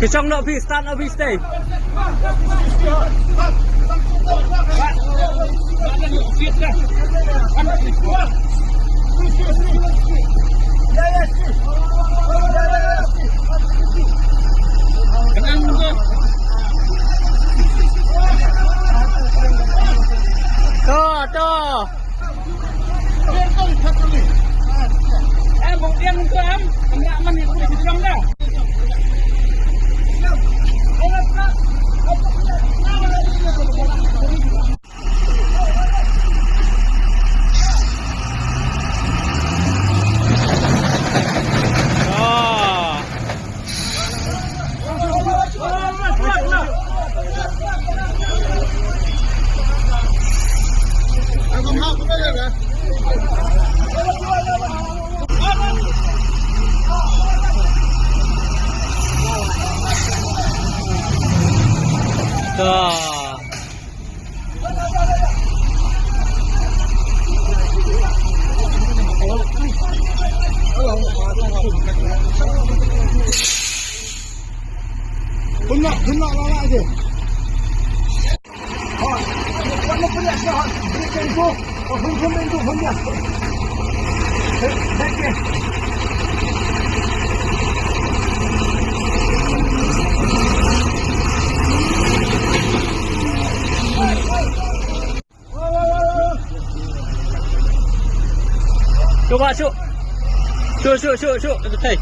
Cái trong nợ bị start ở bị stay. Cho. Em bóng đen không em. Em đã ăn thì không để trong đâu. Benar lala aja. Kalau punya sehat, itu, itu punya. Coba syuk. Syuk. Hey.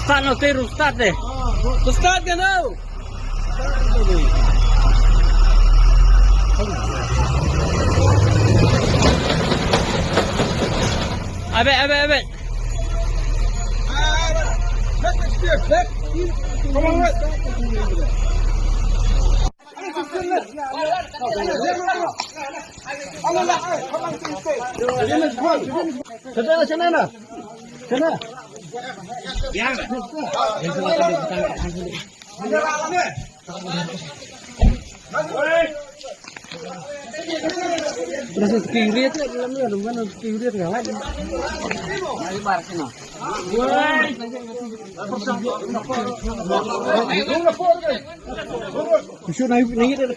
Start no tiru, start deh. Start kan tau. Abet. Sana. Udah kiri itu dalamnya ada mana kiri itu kawan. Ayo bar sini. Bisa naik dari atas.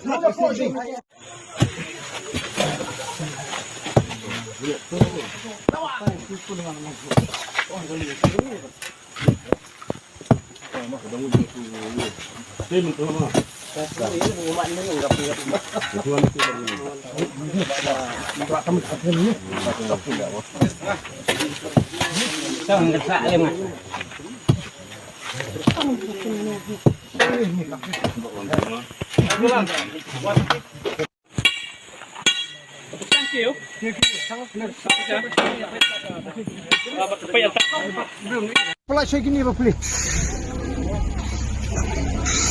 Pelak saya gini apa boleh?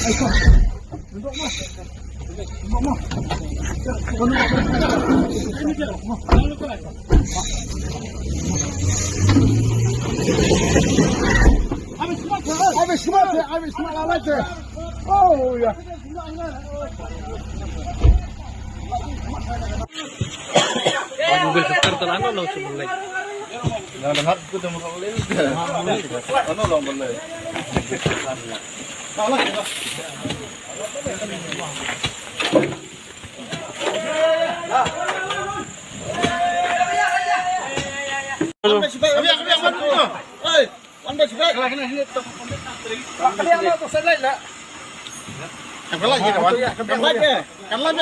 Ayo. Duduk mas. Habis semua lalat. Oh ya. Mobil sekitar terlalu langsung mulai. Nah, dengar aku temu kau lagi. Ano lang boleh. Kalau kena ini tetap Kalian mau tuh selesai lah. kan lagi kawan. Kan lagi. Kan lagi.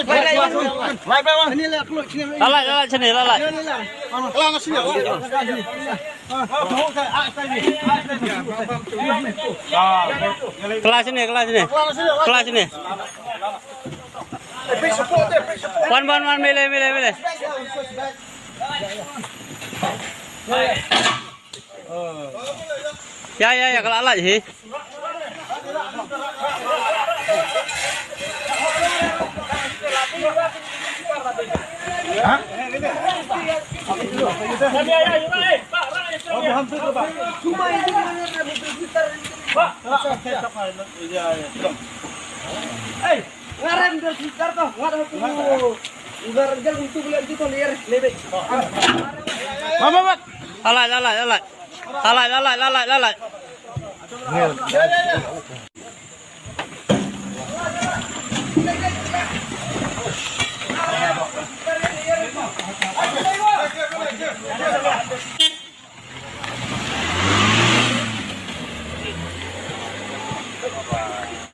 Ini lah keluar sini. Lalai sini, lalai. Kalau nasi ni. Kelas sini. Kelas sini. Wan, milih. Ya, kalau lalai sih. Cuma itu ngaran dah sikar toh, ngaran tu. Ugar jal untuk bulan itu toh liar lebih. Lalai.